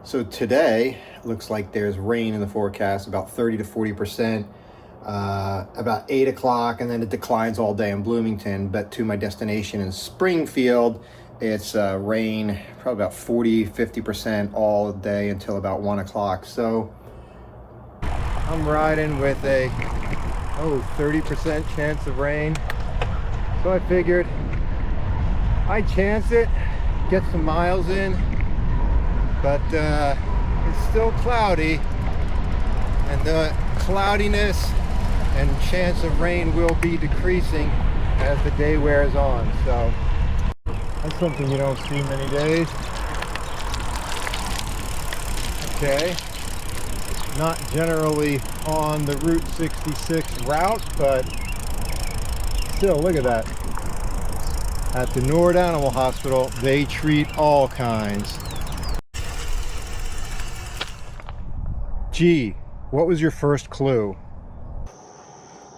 So today, looks like there's rain in the forecast, about 30 to 40%, about 8 o'clock, and then it declines all day in Bloomington. But to my destination in Springfield, it's rain, probably about 50% all day until about 1 o'clock. So I'm riding with a 30% chance of rain. So I figured I'd chance it, get some miles in. But it's still cloudy, and the cloudiness and chance of rain will be decreasing as the day wears on. So that's something you don't see many days. Okay, not generally on the Route 66 route, but still, look at that. At the Nord Animal Hospital, they treat all kinds. Gee, what was your first clue?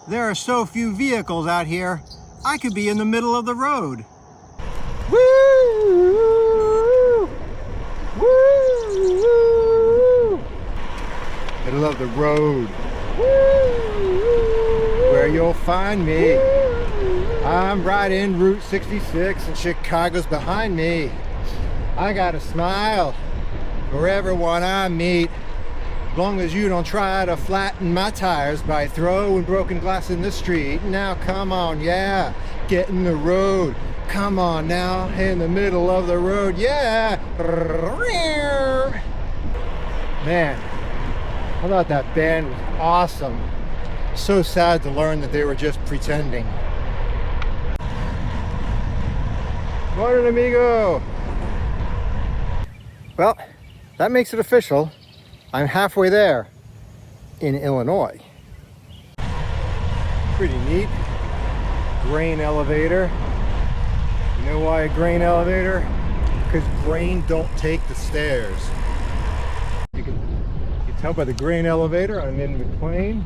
There are so few vehicles out here, I could be in the middle of the road. Woo! Woo! I love the road. Woo! Where you'll find me. I'm riding Route 66 and Chicago's behind me. I got a smile for everyone I meet. As long as you don't try to flatten my tires by throwing broken glass in the street. Now come on, yeah, get in the road. Come on now, in the middle of the road, yeah. Man, I thought that band was awesome. So sad to learn that they were just pretending. Morning, amigo. Well, that makes it official. I'm halfway there in Illinois. Pretty neat. Grain elevator. You know why a grain elevator? Because grain don't take the stairs. You can tell by the grain elevator I'm in McLean.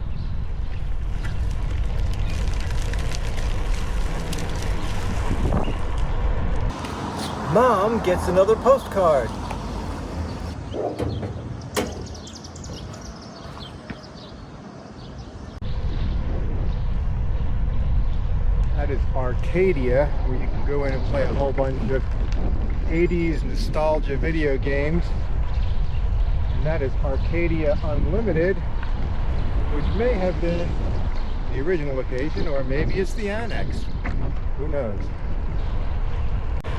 Mom gets another postcard. That is Arcadia, where you can go in and play a whole bunch of 80s nostalgia video games. And that is Arcadia Unlimited, which may have been the original location, or maybe it's the annex. Who knows?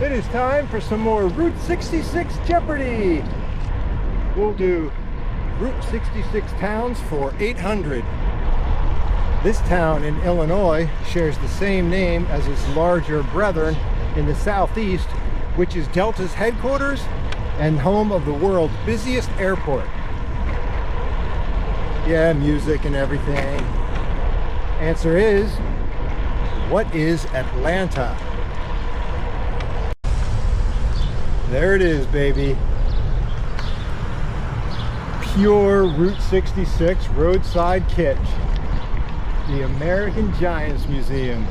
It is time for some more Route 66 Jeopardy! We'll do Route 66 towns for 800. This town in Illinois shares the same name as its larger brethren in the southeast, which is Delta's headquarters and home of the world's busiest airport. Yeah, music and everything. Answer is, what is Atlanta? There it is, baby. Pure Route 66 roadside kitsch. The American Giants Museum.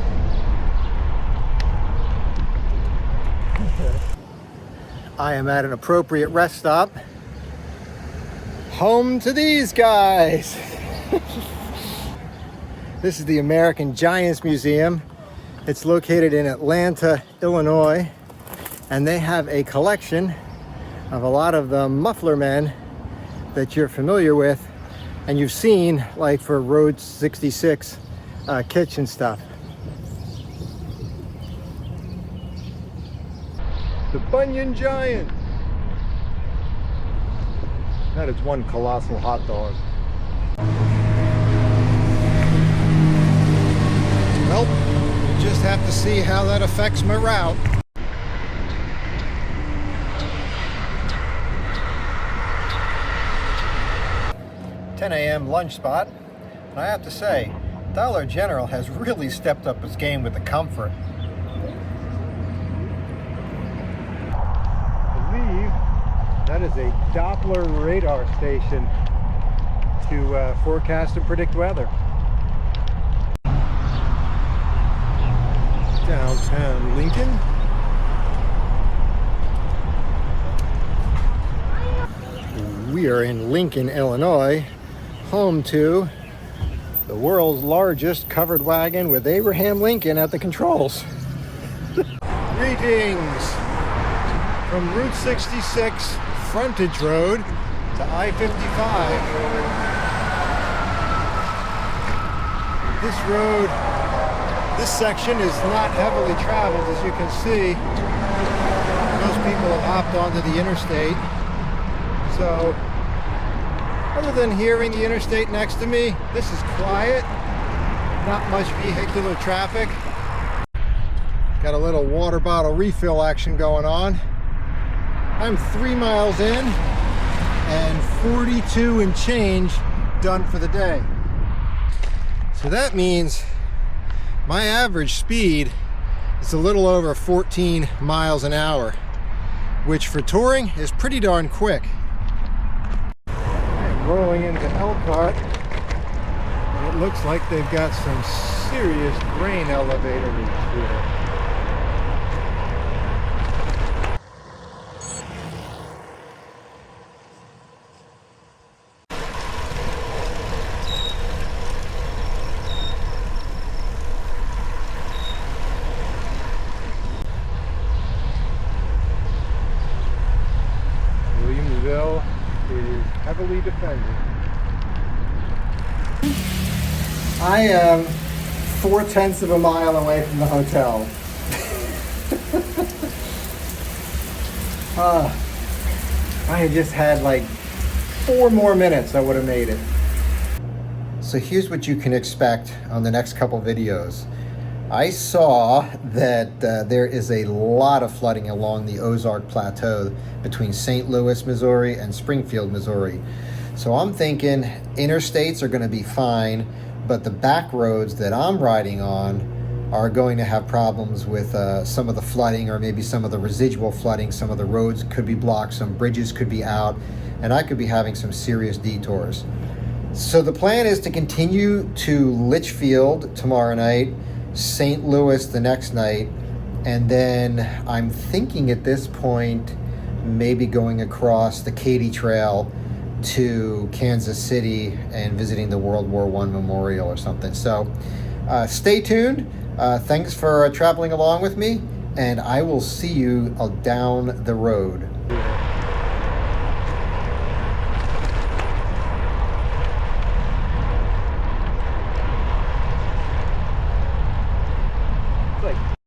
I am at an appropriate rest stop. Home to these guys. This is the American Giants Museum. It's located in Atlanta, Illinois, and they have a collection of a lot of the muffler men that you're familiar with and you've seen, like for Road 66 kitchen stuff. The Bunyan Giant. That is one colossal hot dog. Well, we'll just have to see how that affects my route. 10 a.m. lunch spot, and I have to say, Dollar General has really stepped up its game with the comfort. I believe that is a Doppler radar station to forecast and predict weather. Downtown Lincoln. We are in Lincoln, Illinois, home to the world's largest covered wagon with Abraham Lincoln at the controls. Greetings from Route 66 frontage road to I-55. This road, this section is not heavily traveled, as you can see. Most people have hopped onto the interstate. So, other than hearing the interstate next to me, this is quiet. Not much vehicular traffic. Got a little water bottle refill action going on. I'm 3 miles in and 42 and change done for the day. So that means my average speed is a little over 14 miles an hour, which for touring is pretty darn quick. I'm rolling into Elkhart, and it looks like they've got some serious grain elevators here. Is heavily defended. I am 4/10 of a mile away from the hotel. I had just had like 4 more minutes, I would have made it. So here's what you can expect on the next couple videos. I saw that there is a lot of flooding along the Ozark Plateau between St. Louis, Missouri and Springfield, Missouri. So I'm thinking interstates are going to be fine, but the back roads that I'm riding on are going to have problems with some of the flooding, or maybe some of the residual flooding. Some of the roads could be blocked, some bridges could be out, and I could be having some serious detours. So the plan is to continue to Litchfield tomorrow night, St. Louis the next night, and then I'm thinking at this point maybe going across the Katy Trail to Kansas City and visiting the World War I Memorial or something. So stay tuned. Thanks for traveling along with me, and I will see you down the road.